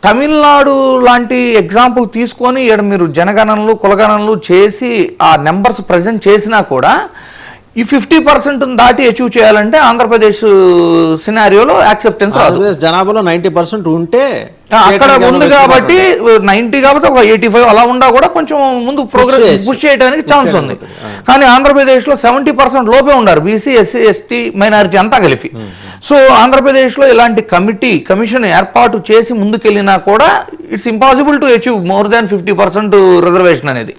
తమిళనాడు లాంటి ఎగ్జాంపుల్ తీసుకొని ఇక్కడ మీరు జనగణనలు కులగణనలు చేసి ఆ నెంబర్స్ ప్రజెంట్ చేసినా కూడా ఈ 50% దాటి అచీవ్ చేయాలంటే ఆంధ్రప్రదేశ్ సినారియోలో యాక్సెప్టెన్స్ రాదు. జనాభాలో 90% ఉంటే అక్కడ ఉంది కాబట్టి 90 కాబట్టి ఒక 85 అలా ఉండా కూడా కొంచెం ముందు ప్రోగ్రెస్ పుష్ చేయడానికి ఛాన్స్ ఉంది. కానీ ఆంధ్రప్రదేశ్లో 70% లోపే ఉన్నారు, బీసీ ఎస్సీ ఎస్టీ మైనారిటీ అంతా కలిపి. సో ఆంధ్రప్రదేశ్లో ఇలాంటి కమిషన్ ఏర్పాటు చేసి ముందుకెళ్ళినా కూడా it's impossible to achieve more than 50% reservation అనేది.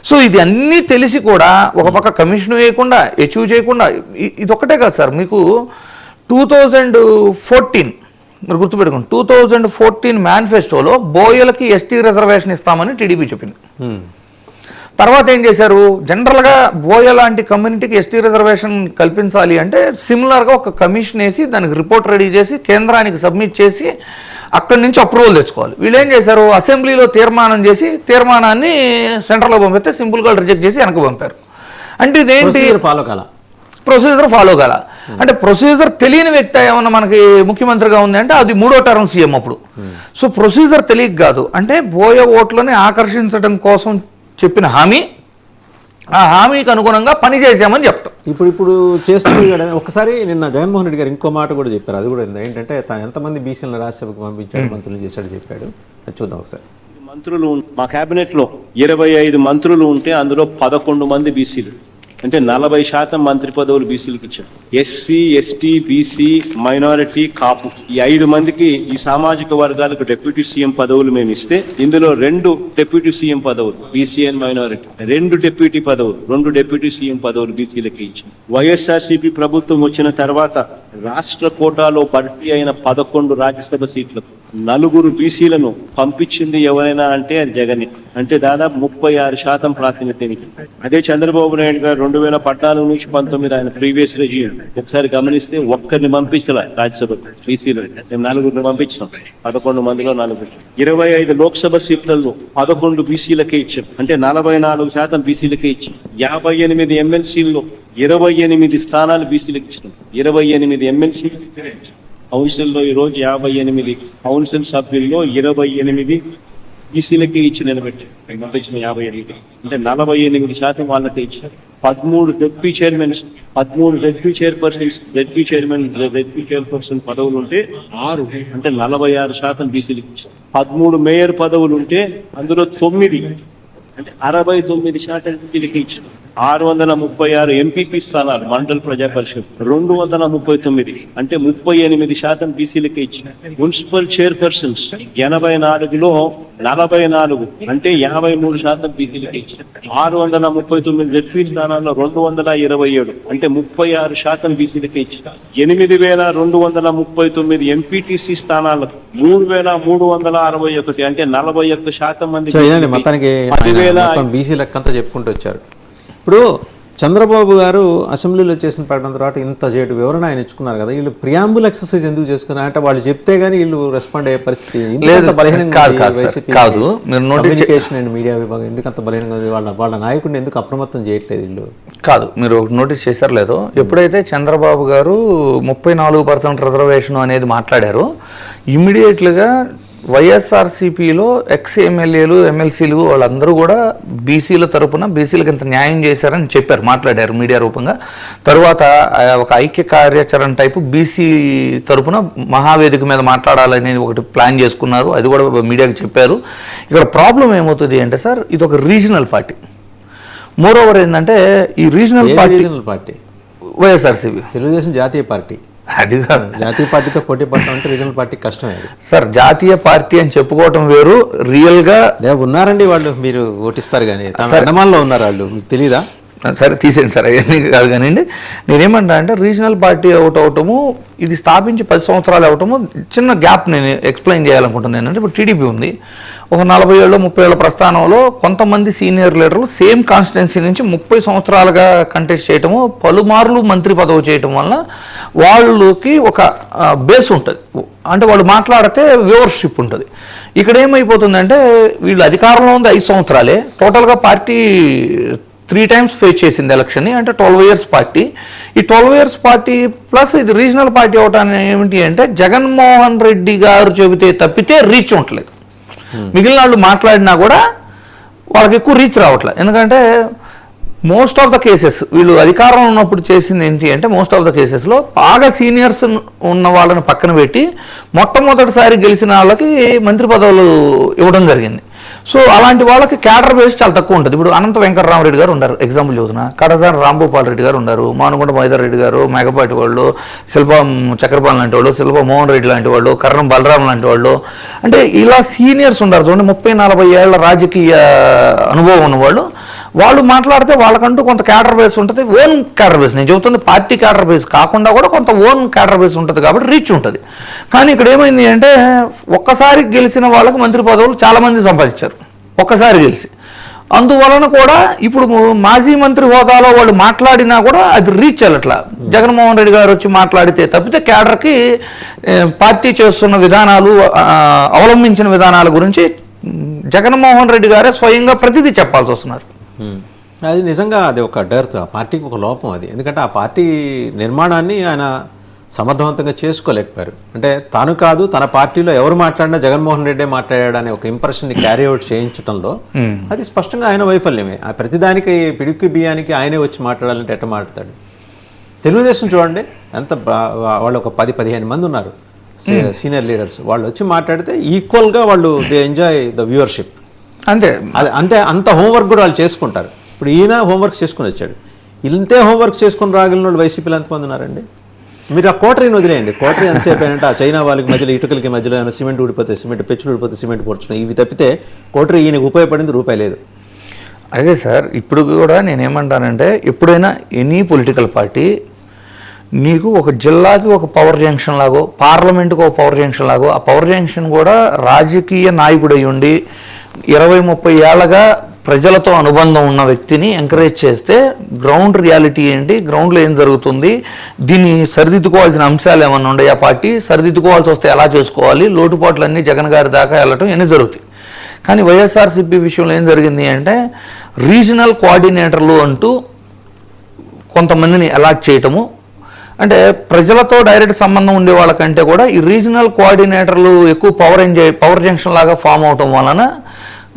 సో ఇది అన్నీ తెలిసి కూడా ఒక పక్క కమిషన్ వేయకుండా అచీవ్ చేయకుండా ఇది ఒక్కటే కాదు సార్. మీకు 2014 మీరు గుర్తుపెట్టుకోండి, 2014 మేనిఫెస్టోలో బోయలకి ఎస్టీ రిజర్వేషన్ ఇస్తామని టీడీపీ చెప్పింది. తర్వాత ఏం చేశారు, జనరల్గా బోయ లాంటి కమ్యూనిటీకి ఎస్టీ రిజర్వేషన్ కల్పించాలి అంటే సిమిలర్గా ఒక కమిషన్ వేసి దానికి రిపోర్ట్ రెడీ చేసి కేంద్రానికి సబ్మిట్ చేసి అక్కడి నుంచి అప్రూవల్ తెచ్చుకోవాలి. వీళ్ళు ఏం చేశారు, అసెంబ్లీలో తీర్మానం చేసి తీర్మానాన్ని సెంట్రల్లో పంపిస్తే సింపుల్గా రిజెక్ట్ చేసి వెనక్కి పంపారు. అంటే ఇదేంటి, ప్రొసీజర్ ఫాలో కాల. అంటే ప్రొసీజర్ తెలియని వ్యక్తి ఏమన్నా మనకి ముఖ్యమంత్రిగా ఉంది అంటే అది 3వ టర్మ్ సీఎం అప్పుడు. సో ప్రొసీజర్ తెలియక కాదు, అంటే బోయ ఓట్లని ఆకర్షించడం కోసం చెప్పిన హామీ, ఆ హామీకి అనుగుణంగా పని చేసామని చెప్తాం. ఇప్పుడు చేస్తుంది. ఒకసారి నిన్న జగన్మోహన్ రెడ్డి గారు ఇంకో మాట కూడా చెప్పారు, అది కూడా ఏంటంటే తాను ఎంతమంది బీసీలను రాజ్యసభకు పంపించాడు, మంత్రులు చేశాడు చెప్పాడు. అది చూద్దాం ఒకసారి. మంత్రులు మా కేబినెట్ లో 25 మంత్రులు ఉంటే అందులో 11 మంది బీసీలు, అంటే 40% మంత్రి పదవులు బీసీలకు ఇచ్చారు. ఎస్సీ ఎస్టీ బీసీ మైనారిటీ కాపు ఈ 5 మందికి ఈ సామాజిక వర్గాలకు డిప్యూటీ సీఎం పదవులు మేము ఇస్తే ఇందులో 2 డిప్యూటీ సీఎం పదవులు బీసీ అండ్ మైనారిటీ, 2 డిప్యూటీ పదవులు 2 డిప్యూటీ సీఎం పదవులు బీసీలకి ఇచ్చారు. వైఎస్ఆర్సీపీ ప్రభుత్వం వచ్చిన తర్వాత రాష్ట్ర కోటాలో భర్తీ అయిన 11 రాజ్యసభ సీట్లకు 4 బీసీలను పంపించింది ఎవరైనా అంటే అది జగన్. అంటే దాదాపు 36% ప్రాతినిధ్యం. అదే చంద్రబాబు నాయుడు గారు 2014 నుంచి 19 ఆయన ప్రీవియస్ రెజ్యూమ్ ఒకసారి గమనిస్తే ఒక్కరిని పంపించలే రాజ్యసభకు బీసీలో. మేము 4 పంపించాం, 11 మందిలో 4. 25 లోక్సభ సీట్లలో 11 బీసీలకే ఇచ్చాం, అంటే 44% బీసీలకే ఇచ్చాం. 58 ఎమ్మెల్సీల్లో 28 స్థానాలు బీసీలకు ఇచ్చినాం. 28 ఎమ్మెల్సీ కౌన్సిల్లో ఈరోజు 58 కౌన్సిల్ సభ్యుల్లో 28 బీసీలకే ఇచ్చి నిలబెట్టి పంపించిన 58, అంటే 48% వాళ్ళకే ఇచ్చారు. 13 deputy chairmans, 13 deputy chairpersons, deputy chairman, deputy chairperson పదవులు ఉంటే 6, అంటే 46% బీసీలకు ఇచ్చారు. 13 మేయర్ పదవులు ఉంటే అందులో 9, అంటే 69% బీసీలకి ఇచ్చారు. 636 ఎంపీపీ స్థానాలు మండల్ ప్రజా పరిషత్ 239, అంటే 38% బీసీలకే ఇచ్చారు. మున్సిపల్ చైర్పర్సన్స్ 84లో 44, అంటే 53% బీసీలకే ఇచ్చారు. 639 జడ్పీ స్థానాల్లో 227, అంటే 36% బీసీలకే ఇచ్చారు. 8239 ఎంపీటీసీ స్థానాలకు 3361, అంటే 41% మంది మొత్తానికి బీసీ లెక్కంతా చెప్పుకుంటూ వచ్చారు. ఇప్పుడు చంద్రబాబు గారు అసెంబ్లీలో చేసిన ప్రకటన తర్వాత ఇంత చేటు వివరణ ఆయన ఇచ్చుకున్నారు కదా, వీళ్ళు ప్రియాంబుల్ ఎక్సర్సైజ్ ఎందుకు చేసుకున్నారు అంటే వాళ్ళు చెప్తే గానీ వీళ్ళు రెస్పాండ్ అయ్యే పరిస్థితి కాదు. కమ్యూనికేషన్ అండ్ మీడియా విభాగం ఎందుకు అంత బలహీనంగా వాళ్ళ నాయకుడిని ఎందుకు అప్రమత్తం చేయట్లేదు వీళ్ళు? కాదు, మీరు ఒకటి నోటీస్ చేశారు లేదో, ఎప్పుడైతే చంద్రబాబు గారు 34% రిజర్వేషన్ అనేది మాట్లాడారో ఇమ్మీడియట్లుగా వైఎస్ఆర్సీపీలో ఎక్స్ ఎమ్మెల్యేలు ఎమ్మెల్సీలు వాళ్ళందరూ కూడా బీసీల తరపున బీసీలకు ఇంత న్యాయం చేశారని చెప్పారు, మాట్లాడారు మీడియా రూపంగా. తరువాత ఒక ఐక్య కార్యాచరణ టైపు బీసీ తరపున మహావేదిక మీద మాట్లాడాలనేది ఒకటి ప్లాన్ చేసుకున్నారు, అది కూడా మీడియాకి చెప్పారు. ఇక్కడ ప్రాబ్లం ఏమవుతుంది అంటే సార్, ఇది ఒక రీజనల్ పార్టీ. మోర్ ఓవర్ ఏంటంటే ఈ రీజనల్ పార్టీ వైఎస్ఆర్సీపీ తెలుగుదేశం జాతీయ పార్టీ, అది కాదు. జాతీయ పార్టీతో పోటీ పడటం అంటే రీజనల్ పార్టీ కష్టమే సార్. జాతీయ పార్టీ అని చెప్పుకోవటం వేరు, రియల్ గా ఉన్నారండి వాళ్ళు, మీరు ఓటిస్తారు కానీ అండమాన్లో ఉన్నారు వాళ్ళు, మీకు తెలీదా? సరే తీసేయండి సార్, అవన్నీ కాదు కానివ్వండి. నేనేమంటా అంటే రీజనల్ పార్టీ అవటము, ఇది స్థాపించి 10 సంవత్సరాలు అవటము, చిన్న గ్యాప్ నేను ఎక్స్ప్లెయిన్ చేయాలనుకుంటున్నాను. ఏంటంటే ఇప్పుడు టీడీపీ ఉంది, ఒక 40 ఏళ్ళు 30 ఏళ్ళ ప్రస్థానంలో కొంతమంది సీనియర్ లీడర్లు సేమ్ కాన్స్టిట్యున్సీ నుంచి 30 సంవత్సరాలుగా కంటెస్ట్ చేయటము, పలుమార్లు మంత్రి పదవి చేయటం వల్ల వాళ్ళకి ఒక బేస్ ఉంటుంది, అంటే వాళ్ళు మాట్లాడితే వ్యూవర్షిప్ ఉంటుంది. ఇక్కడ ఏమైపోతుందంటే వీళ్ళు అధికారంలో ఉంది 5 సంవత్సరాలే, టోటల్గా పార్టీ 3 times ఫేస్ చేసింది ఎలక్షన్ని, అంటే 12 years పార్టీ. ఈ 12 years పార్టీ ప్లస్ ఇది రీజనల్ పార్టీ అవటాన్ని ఏమిటి అంటే జగన్మోహన్ రెడ్డి గారు చెబితే తప్పితే రీచ్ ఉండట్లేదు. మిగిలిన వాళ్ళు మాట్లాడినా కూడా వాళ్ళకి ఎక్కువ రీచ్ రావట్లేదు. ఎందుకంటే మోస్ట్ ఆఫ్ ద కేసెస్ వీళ్ళు అధికారంలో ఉన్నప్పుడు చేసింది ఏంటి అంటే మోస్ట్ ఆఫ్ ద కేసెస్లో బాగా సీనియర్స్ ఉన్న వాళ్ళని పక్కన పెట్టి మొట్టమొదటిసారి గెలిచిన వాళ్ళకి మంత్రి పదవులు ఇవ్వడం జరిగింది. సో అలాంటి వాళ్ళకి క్యాడర్ బేస్ చాలా తక్కువ ఉంటుంది. ఇప్పుడు అనంత వెంకటరామరెడ్డి గారు ఉన్నారు, ఎగ్జాంపుల్ చెబుతున్నా. కడసాని రాంభూపాల్ రెడ్డి గారు ఉన్నారు, మానుకొండ మైదర్ రెడ్డి గారు, మేకపాటి వాళ్ళు, శిల్పం చక్రపాల్ లాంటి వాళ్ళు, శిల్ప మోహన్ రెడ్డి లాంటి వాళ్ళు, కర్ణం బలరాం లాంటి వాళ్ళు. అంటే ఇలా సీనియర్స్ ఉన్నారు చూడండి, 30-40 ఏళ్ల రాజకీయ అనుభవం ఉన్నవాళ్ళు. వాళ్ళు మాట్లాడితే వాళ్ళకంటూ కొంత క్యాడర్ బేస్ ఉంటుంది, ఓన్ క్యాడర్ బేస్. నేను చెబుతుంది పార్టీ క్యాడర్ బేస్ కాకుండా కూడా కొంత ఓన్ క్యాడర్ బేస్ ఉంటుంది కాబట్టి రీచ్ ఉంటుంది. కానీ ఇక్కడ ఏమైంది అంటే ఒక్కసారి గెలిచిన వాళ్ళకి మంత్రి పదవులు చాలామంది సంపాదించారు ఒక్కసారి గెలిచి. అందువలన కూడా ఇప్పుడు మాజీ మంత్రి హోదాలో వాళ్ళు మాట్లాడినా కూడా అది రీచ్ అవ్వట్లా. జగన్మోహన్ రెడ్డి గారు వచ్చి మాట్లాడితే తప్పితే క్యాడర్కి పార్టీ చేస్తున్న విధానాలు, అవలంబించిన విధానాల గురించి జగన్మోహన్ రెడ్డి గారే స్వయంగా ప్రతిదీ చెప్పాల్సి వస్తున్నారు. అది నిజంగా అది ఒక డర్త్, ఆ పార్టీకి ఒక లోపం అది. ఎందుకంటే ఆ పార్టీ నిర్మాణాన్ని ఆయన సమర్థవంతంగా చేసుకోలేకపోయారు. అంటే తాను కాదు, తన పార్టీలో ఎవరు మాట్లాడినా జగన్మోహన్ రెడ్డే మాట్లాడాడనే ఒక ఇంప్రెషన్ని క్యారీ అవుట్ చేయించడంలో అది స్పష్టంగా ఆయన వైఫల్యమే. ఆ ప్రతిదానికి పిడికి బియ్యానికి ఆయనే వచ్చి మాట్లాడాలంటే ఎట్ట మాట్లాడతాడు? తెలుగుదేశం చూడండి, ఎంత వాళ్ళు ఒక 10-15 మంది ఉన్నారు సీనియర్ లీడర్స్. వాళ్ళు వచ్చి మాట్లాడితే ఈక్వల్గా వాళ్ళు దే ఎంజాయ్ ద వ్యూవర్షిప్. అంతే, అంటే అంత హోంవర్క్ కూడా వాళ్ళు చేసుకుంటారు. ఇప్పుడు ఈయన హోంవర్క్ చేసుకుని వచ్చాడు, ఇంతే హోంవర్క్ చేసుకుని రాగలిగిన వాళ్ళు వైసీపీలో ఎంతమంది ఉన్నారండి? మీరు ఆ కోటరీని వదిలేయండి. కోటరీ ఎంతసేపు అంటే ఆ చైనా వాళ్ళకి మధ్యలో ఇటుకలకి మధ్యలో ఏమైనా సిమెంట్ ఊడిపోతే సిమెంట్, పెచ్చులు ఊడిపోతే సిమెంట్ పొడుచున్నాయి, ఇవి తప్పితే కోటరీ ఈయనకు ఉపయోగపడింది రూపాయి లేదు. అదే సార్, ఇప్పుడు కూడా నేనేమంటానంటే ఎప్పుడైనా ఎనీ పొలిటికల్ పార్టీ నీకు ఒక జిల్లాకి ఒక పవర్ జంక్షన్ లాగో, పార్లమెంటుకు ఒక పవర్ జంక్షన్ లాగో, ఆ పవర్ జంక్షన్ కూడా రాజకీయ నాయకుడై ఉండి 20-30 ఏళ్ళగా ప్రజలతో అనుబంధం ఉన్న వ్యక్తిని ఎంకరేజ్ చేస్తే గ్రౌండ్ రియాలిటీ ఏంటి, గ్రౌండ్లో ఏం జరుగుతుంది, దీన్ని సరిదిద్దుకోవాల్సిన అంశాలు ఏమన్నా ఉన్నాయి, ఆ పార్టీ సరిదిద్దుకోవాల్సి వస్తే ఎలా చేసుకోవాలి, లోటుపాట్లన్నీ జగన్ గారి దాకా వెళ్ళటం ఇవన్నీ జరుగుతాయి. కానీ వైఎస్ఆర్సీపీ విషయంలో ఏం జరిగింది అంటే రీజనల్ కోఆర్డినేటర్లు అంటూ కొంతమందిని అలాట్ చేయటము, అంటే ప్రజలతో డైరెక్ట్ సంబంధం ఉండే వాళ్ళకంటే కూడా ఈ రీజనల్ కోఆర్డినేటర్లు ఎక్కువ పవర్ జంక్షన్ లాగా ఫామ్ అవటం వలన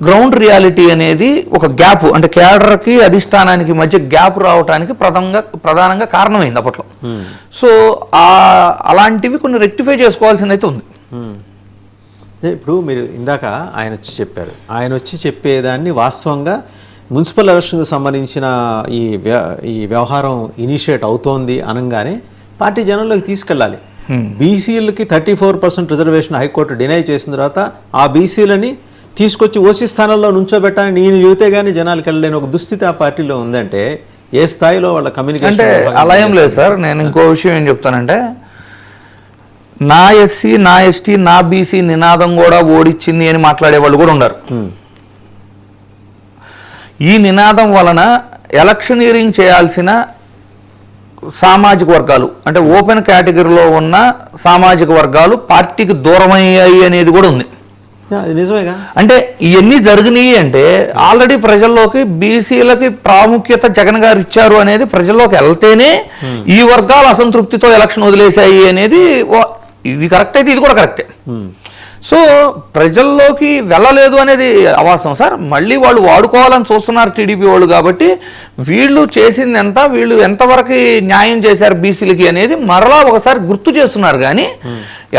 గ్రౌండ్ రియాలిటీ అనేది ఒక గ్యాప్, అంటే క్యాడర్కి అధిష్టానానికి మధ్య గ్యాప్ రావడానికి ప్రధానంగా కారణమైంది అప్పట్లో. సో అలాంటివి కొన్ని రెక్టిఫై చేసుకోవాల్సింది అయితే ఉంది. ఇప్పుడు మీరు ఇందాక ఆయన వచ్చి చెప్పారు, ఆయన వచ్చి చెప్పేదాన్ని వాస్తవంగా మున్సిపల్ ఎలక్షన్కి సంబంధించిన ఈ వ్యవహారం ఇనిషియేట్ అవుతోంది అనగానే పార్టీ జనంలోకి తీసుకెళ్ళాలి. బీసీలకి 34% రిజర్వేషన్ హైకోర్టు డినై చేసిన తర్వాత ఆ బీసీలని తీసుకొచ్చి ఓసీ స్థానంలో నుంచోబెట్టాలని నేను చెబితే కానీ జనాలకు వెళ్ళలేని ఒక దుస్థితి ఆ పార్టీలో ఉందంటే ఏ స్థాయిలో వాళ్ళ కమ్యూనికేషన్ అంటే అలా ఏం లేదు సార్. నేను ఇంకో విషయం ఏం చెప్తానంటే నా ఎస్సీ, నా ఎస్టీ, నా బీసీ నినాదం కూడా ఓడిచ్చింది అని మాట్లాడే వాళ్ళు కూడా ఉన్నారు. ఈ నినాదం వలన ఎలక్షనీరింగ్ చేయాల్సిన సామాజిక వర్గాలు, అంటే ఓపెన్ కేటగిరీలో ఉన్న సామాజిక వర్గాలు పార్టీకి దూరమయ్యాయి అనేది కూడా ఉంది. నిజమేగా. అంటే ఇవన్నీ జరిగినాయి అంటే ఆల్రెడీ ప్రజల్లోకి బీసీలకి ప్రాముఖ్యత జగన్ గారు ఇచ్చారు అనేది ప్రజల్లోకి వెళ్తేనే ఈ వర్గాలు అసంతృప్తితో ఎలక్షన్ వదిలేశాయి అనేది ఇది కరెక్ట్ అయితే ఇది కూడా కరెక్టే. సో ప్రజల్లోకి వెళ్ళలేదు అనేది అవాస్తవం సార్. మళ్ళీ వాళ్ళు వాడుకోవాలని చూస్తున్నారు టీడీపీ వాళ్ళు, కాబట్టి వీళ్ళు చేసింది ఎంత, వీళ్ళు ఎంతవరకు న్యాయం చేశారు బీసీలకి అనేది మరలా ఒకసారి గుర్తు చేస్తున్నారు. కానీ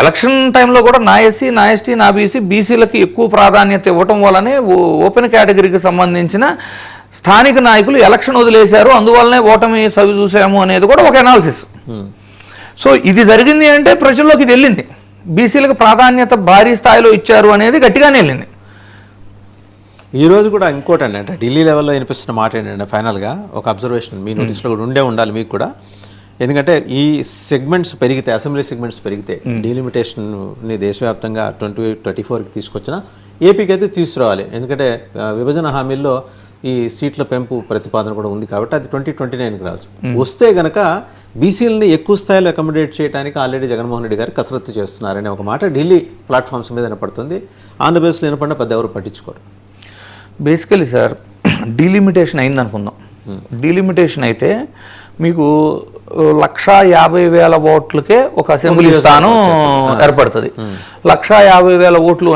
ఎలక్షన్ టైంలో కూడా నా ఎస్సీ, నా ఎస్టీ, నా బీసీలకి ఎక్కువ ప్రాధాన్యత ఇవ్వటం వల్లనే ఓపెన్ కేటగిరీకి సంబంధించిన స్థానిక నాయకులు ఎలక్షన్ వదిలేశారు, అందువల్లనే ఓటమి సవి చూసాము అనేది కూడా ఒక అనాలిసిస్. సో ఇది జరిగింది అంటే ప్రజల్లోకి ఇది వెళ్ళింది, బీసీలకు ప్రాధాన్యత భారీ స్థాయిలో ఇచ్చారు అనేది గట్టిగానే వెళ్ళింది. ఈరోజు కూడా ఇంకోటి అండి, అంటే ఢిల్లీ లెవెల్లో వినిపిస్తున్న మాట ఏంటంటే ఫైనల్గా ఒక అబ్జర్వేషన్ మీ నోటీస్లో కూడా ఉండాలి మీకు కూడా. ఎందుకంటే ఈ సెగ్మెంట్స్ పెరిగితే, అసెంబ్లీ సెగ్మెంట్స్ పెరిగితే డీలిమిటేషన్ని దేశవ్యాప్తంగా 2024కి తీసుకొచ్చిన ఏపీకి అయితే తీసుకురావాలి. ఎందుకంటే విభజన హామీల్లో ఈ సీట్ల పెంపు ప్రతిపాదన కూడా ఉంది కాబట్టి అది 2029కి రావచ్చు. వస్తే గనక బీసీలని ఎక్కువ స్థాయిలో అకామిడేట్ చేయడానికి ఆల్రెడీ జగన్మోహన్ రెడ్డి గారు కసరత్తు చేస్తున్నారనే ఒక మాట ఢిల్లీ ప్లాట్ఫామ్స్ మీద వినపడుతుంది. ఆంధ్రప్రదేశ్లో వినపడిన పెద్ద ఎవరు పట్టించుకోరు. బేసికలీ సార్ డీలిమిటేషన్ అయింది అనుకుందాం, డిలిమిటేషన్ అయితే మీకు 1,50,000 ఓట్లకే ఒక అసెంబ్లీ స్థానం ఏర్పడుతుంది. 1,50,000 ఓట్లు